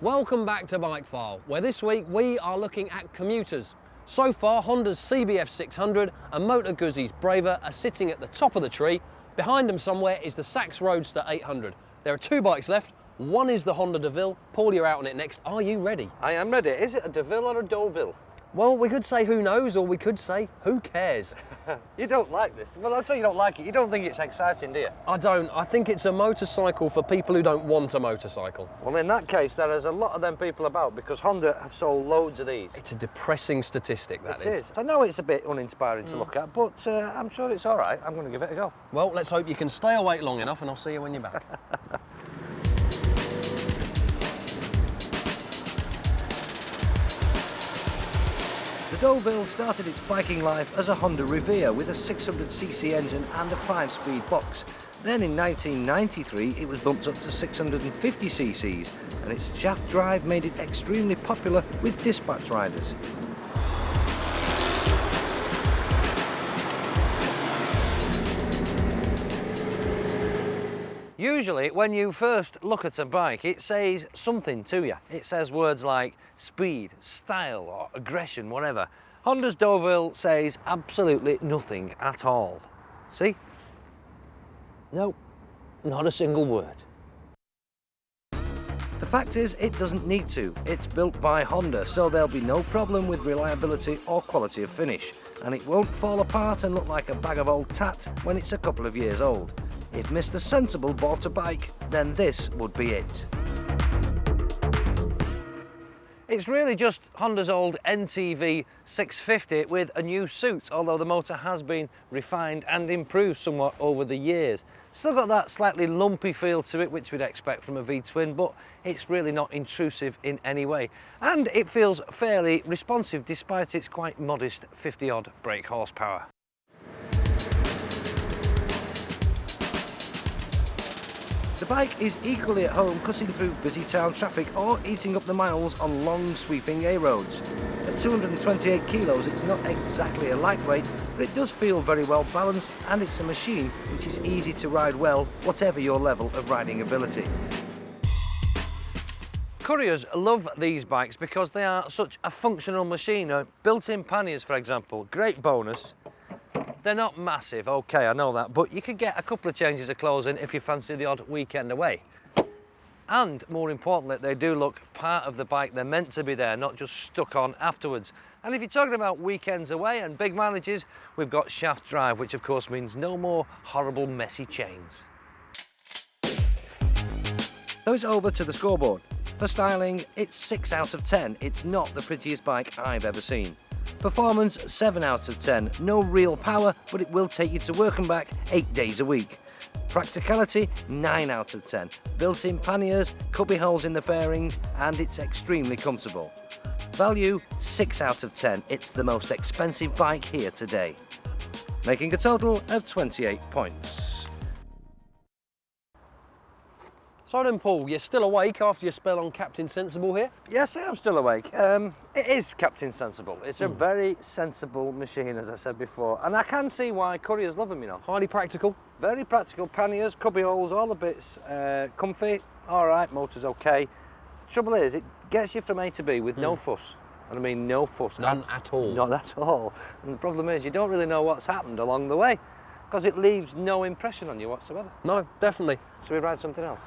Welcome back to Bike File, where this week we are looking at commuters. So far, Honda's CBF 600 and Motor Guzzi's Braver are sitting at the top of the tree. Behind them somewhere is the Sachs Roadster 800. There are two bikes left. One is the Honda Deauville. Paul, you're out on it next. Are you ready? I am ready. Is it a Deauville or a Deauville? Well, we could say who knows, or we could say who cares. You don't like this. Well, I'd say you don't like it. You don't think it's exciting, do you? I don't. I think it's a motorcycle for people who don't want a motorcycle. Well, in that case, there is a lot of them people about because Honda have sold loads of these. It's a depressing statistic, that is. It is. I know it's a bit uninspiring to look at, but I'm sure it's all right. I'm going to give it a go. Well, let's hope you can stay awake long enough, and I'll see you when you're back. The Deauville started its biking life as a Honda Revere with a 600cc engine and a 5-speed box. Then in 1993 it was bumped up to 650cc's and its shaft drive made it extremely popular with dispatch riders. Usually, when you first look at a bike, it says something to you. It says words like speed, style, or aggression, whatever. Honda's Deauville says absolutely nothing at all. See? No, not a single word. The fact is, it doesn't need to. It's built by Honda, so there'll be no problem with reliability or quality of finish. And it won't fall apart and look like a bag of old tat when it's a couple of years old. If Mr. Sensible bought a bike, then this would be it. It's really just Honda's old NTV 650 with a new suit, although the motor has been refined and improved somewhat over the years. Still got that slightly lumpy feel to it, which we'd expect from a V-twin, but it's really not intrusive in any way. And it feels fairly responsive despite its quite modest 50-odd brake horsepower. The bike is equally at home cutting through busy town traffic or eating up the miles on long sweeping A roads. At 228 kilos it's not exactly a lightweight, but it does feel very well balanced and it's a machine which is easy to ride well, whatever your level of riding ability. Couriers love these bikes because they are such a functional machine. Built-in panniers, for example, great bonus. They're not massive, okay, I know that, but you could get a couple of changes of clothes in if you fancy the odd weekend away. And more importantly, they do look part of the bike. They're meant to be there, not just stuck on afterwards. And if you're talking about weekends away and big mileages, we've got shaft drive, which of course means no more horrible messy chains. So it's over to the scoreboard. For styling, it's 6 out of 10. It's not the prettiest bike I've ever seen. Performance, 7 out of 10. No real power, but it will take you to work and back 8 days a week. Practicality, 9 out of 10. Built-in panniers, cubby holes in the fairing, and it's extremely comfortable. Value, 6 out of 10. It's the most expensive bike here today. Making a total of 28 points. So then, Paul, you're still awake after your spell on Captain Sensible here? Yes, I am still awake. It is Captain Sensible. It's a very sensible machine, as I said before, and I can see why couriers love them, you know. Highly practical. Very practical, panniers, cubby holes, all the bits. Comfy, all right, motor's okay. Trouble is, it gets you from A to B with no fuss. And I mean no fuss. None at all. Not at all. And the problem is, you don't really know what's happened along the way because it leaves no impression on you whatsoever. No, definitely. Should we ride something else?